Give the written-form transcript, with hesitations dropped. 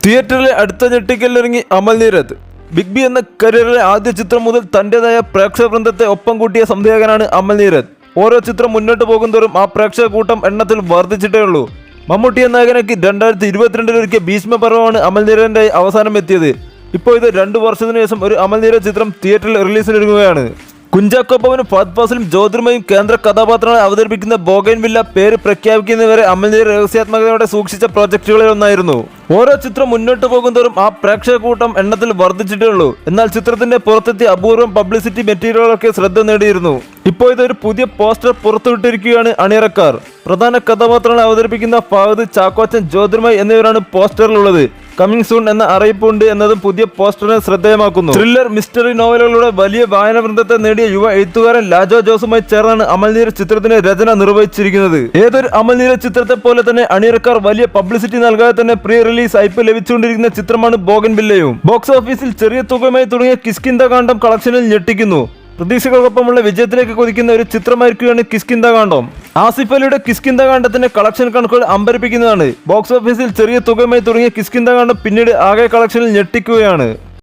തിയേറ്ററിലെ അടുത്ത ഞെട്ടിക്കലിറങ്ങി Amal Neerad. Big B എന്ന കരിയറിലെ ആദ്യ ചിത്രം മുതൽ തന്റേതായ പ്രേക്ഷക വൃന്ദത്തെ ഒപ്പം കൂട്ടിയ സംവിധായകനാണ് അമൽ നീരദ്. ഓരോ ചിത്രം മുന്നോട്ട് പോകുന്തോറും ആ പ്രേക്ഷക കൂട്ടം എണ്ണത്തിൽ വർദ്ധിച്ചിട്ടേ ഉള്ളൂ. മമ്മൂട്ടി എന്ന നായകനാക്കി 2022 ഒരുക്കിയ ഭീഷ്മപർവമാണ് അമൽ നീരദിന്റെ അവസാനം എത്തിയത്. ഇപ്പോൾ ഇത് 2 വർഷത്തിനു ശേഷം ഒരു അമൽ നീരദ് ചിത്രം തിയേറ്ററിൽ റിലീസിനൊരുങ്ങുകയാണ്. കുഞ്ചാക്കോ ബോബനും ഫഹദ് ഫാസിലും ജ്യോതിർമയും കേന്ദ്ര കഥാപാത്രങ്ങളെ അവതരിപ്പിക്കുന്ന ബോഗൈൻവില്ല പേര് പ്രഖ്യാപിക്കുന്നവരെ അമൽ നീരദ് രഹസ്യാത്മകതയോടെ സൂക്ഷിച്ച പ്രോജക്റ്റുകളിൽ ഒന്നായിരുന്നു. ഓരോ ചിത്രം മുന്നോട്ട് പോകുന്തോറും ആ പ്രേക്ഷക കൂട്ടം എണ്ണത്തിൽ വർദ്ധിച്ചിട്ടേ ഉള്ളൂ. എന്നാൽ ചിത്രത്തിന്റെ പുറത്തെത്തിയ അപൂർവം പബ്ലിസിറ്റി മെറ്റീരിയലുകളൊക്കെ ശ്രദ്ധ നേടിയിരുന്നു. ഇപ്പോൾ ഇതൊരു പുതിയ പോസ്റ്റർ പുറത്തുവിട്ടിരിക്കുകയാണ് അണിയറക്കാർ. പ്രധാന കഥാപാത്രങ്ങളെ അവതരിപ്പിക്കുന്ന ഫഹദ്, ചാക്കോച്ചൻ, ജ്യോതിർമയ് എന്നിവരാണ് പോസ്റ്ററിലുള്ളത്. കമ്മിങ് സൂൺ എന്ന അറിയിപ്പുണ്ട് എന്നതും പുതിയ പോസ്റ്ററിനെ ശ്രദ്ധേയമാക്കുന്നു. ത്രില്ലർ, മിസ്റ്ററി നോവലുകളുടെ വലിയ വായന വൃന്ദത്തെ നേടിയ യുവ എഴുത്തുകാരൻ ലാജോ ജോസുമായി ചേർന്നാണ് അമൽ നീരദ് ചിത്രത്തിന്റെ രചന നിർവഹിച്ചിരിക്കുന്നത്. ഏതൊരു അമൽ നീരദ് ചിത്രത്തെ പോലെ തന്നെ അണിയറക്കാർ വലിയ പബ്ലിസിറ്റി നൽകാതെ തന്നെ പ്രീ റിലീസ് ഹൈപ്പ് ലഭിച്ചുകൊണ്ടിരിക്കുന്ന ചിത്രമാണ് ബോഗൻവില്ലയും. ബോക്സ് ഓഫീസിൽ ചെറിയ തുകയുമായി തുടങ്ങിയ കിഷ്കിന്ധാകാന്ഡം കളക്ഷനിൽ ഞെട്ടിക്കുന്നു. പ്രതീക്ഷകൾക്കൊപ്പമുള്ള വിജയത്തിലേക്ക് കൊതിക്കുന്ന ഒരു ചിത്രമായിരിക്കുകയാണ് കിഷ്കിന്ധാകാന്ഡം. ആസിഫ് അലിയുടെ കിഷ്കിന്ധാകാന്ഡത്തിന്റെ കളക്ഷൻ കണക്കുകൾ അമ്പരപ്പിക്കുന്നതാണ്. ബോക്സ് ഓഫീസിൽ ചെറിയ തുകയുമായി തുടങ്ങിയ കിഷ്കിന്ധാകാന്ഡം പിന്നീട് ആകെ കളക്ഷനിൽ ഞെട്ടിക്കുകയാണ്.